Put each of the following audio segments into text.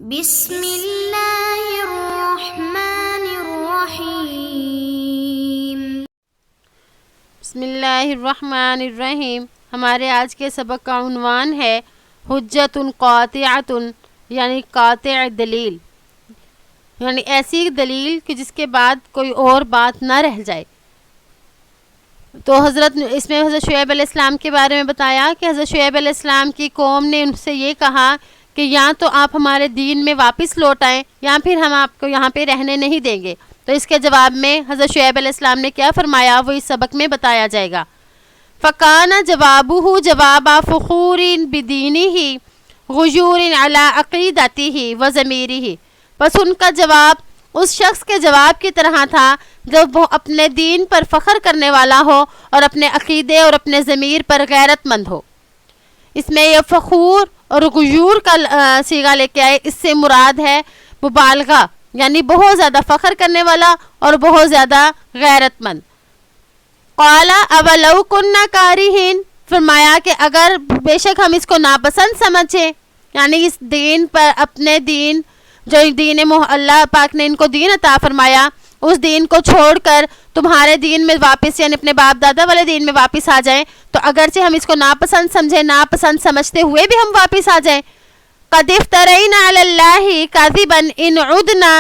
بسم اللہ الرحمن الرحیم۔ بسم اللہ الرحمن الرحیم۔ ہمارے آج کے سبق کا عنوان ہے حجت قاطعۃ، یعنی قاطع دلیل، یعنی ایسی دلیل کہ جس کے بعد کوئی اور بات نہ رہ جائے۔ تو اس میں حضرت شعیب علیہ السلام کے بارے میں بتایا کہ حضرت شعیب علیہ السلام کی قوم نے ان سے یہ کہا کہ یا تو آپ ہمارے دین میں واپس لوٹ آئیں یا پھر ہم آپ کو یہاں پہ رہنے نہیں دیں گے۔ تو اس کے جواب میں حضرت شعیب علیہ السلام نے کیا فرمایا وہ اس سبق میں بتایا جائے گا۔ فَقَانَ جَوَابُهُ جَوَابَ فُخُورٍ بِدِينِهِ غُجُورٍ عَلَىٰ عَقِيدَتِهِ وَضَمِيرِهِ، بس ان کا جواب اس شخص کے جواب کی طرح تھا جب وہ اپنے دین پر فخر کرنے والا ہو اور اپنے عقیدے اور اپنے ضمیر پر غیرت مند ہو۔ اس میں یہ فخور اور غیور کا صیغہ لے کے آئے، اس سے مراد ہے مبالغہ، یعنی بہت زیادہ فخر کرنے والا اور بہت زیادہ غیرت مند۔ قال اولو کننا کارہین، فرمایا کہ اگر بے شک ہم اس کو ناپسند سمجھیں، یعنی اس دین پر، اپنے دین جو دین اللہ پاک نے ان کو دین عطا فرمایا، اس دین کو چھوڑ کر تمہارے دین میں واپس، یعنی اپنے باپ دادا والے دین میں واپس آ جائیں، تو اگرچہ ہم اس کو ناپسند سمجھیں، ناپسند سمجھتے ہوئے بھی ہم واپس آ جائیں۔ قد افترینا علی اللہ کذبا ان عدنا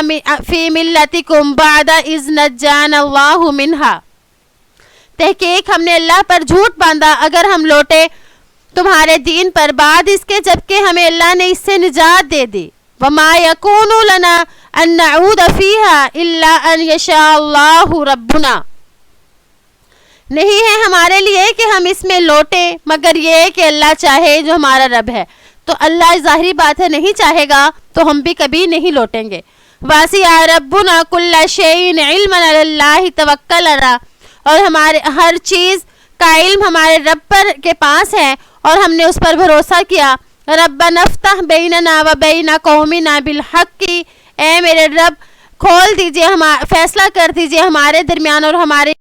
فی ملتکم بعد اذ نجانا اللہ منہا، تحقیق ہم نے اللہ پر جھوٹ باندھا اگر ہم لوٹے تمہارے دین پر بعد اس کے جبکہ ہمیں اللہ نے اس سے نجات دے دی۔ وما یکون لنا ان نعود فیہا الا ان یشاء اللہ ربنا، نہیں ہے ہمارے لیے کہ ہم اس میں لوٹیں مگر یہ کہ اللہ چاہے جو ہمارا رب ہے۔ تو اللہ ظاہری بات ہے نہیں چاہے گا تو ہم بھی کبھی نہیں لوٹیں گے۔ واسع ربنا کل شیء علما علی اللہ توکلنا، اور ہمارے ہر چیز کا علم ہمارے رب پر کے پاس ہے اور ہم نے اس پر بھروسہ کیا۔ ربنا افتح بیننا و بین قومنا بالحق، اے میرے رب کھول دیجئے، فیصلہ کر دیجئے ہمارے درمیان اور ہمارے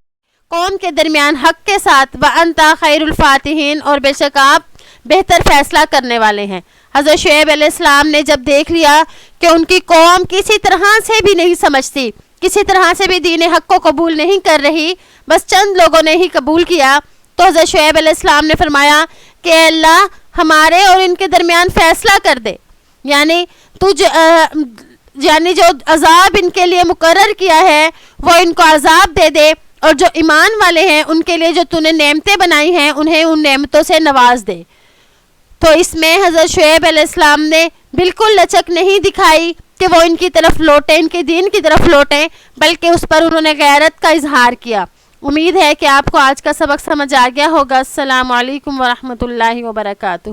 قوم کے درمیان حق کے ساتھ، وانت خیر الفاتحین، اور بے شک آپ بہتر فیصلہ کرنے والے ہیں۔ حضرت شعیب علیہ السلام نے جب دیکھ لیا کہ ان کی قوم کسی طرح سے بھی نہیں سمجھتی، کسی طرح سے بھی دین حق کو قبول نہیں کر رہی، بس چند لوگوں نے ہی قبول کیا، تو حضرت شعیب علیہ السلام نے فرمایا کہ اے اللہ ہمارے اور ان کے درمیان فیصلہ کر دے، یعنی جو عذاب ان کے لیے مقرر کیا ہے وہ ان کو عذاب دے دے، اور جو ایمان والے ہیں ان کے لیے جو تو نے نعمتیں بنائی ہیں انہیں ان نعمتوں سے نواز دے۔ تو اس میں حضرت شعیب علیہ السلام نے بالکل لچک نہیں دکھائی کہ وہ ان کی طرف لوٹیں، ان کے دین کی طرف لوٹیں، بلکہ اس پر انہوں نے غیرت کا اظہار کیا۔ امید ہے کہ آپ کو آج کا سبق سمجھ آ گیا ہوگا۔ السلام علیکم ورحمۃ اللہ وبرکاتہ۔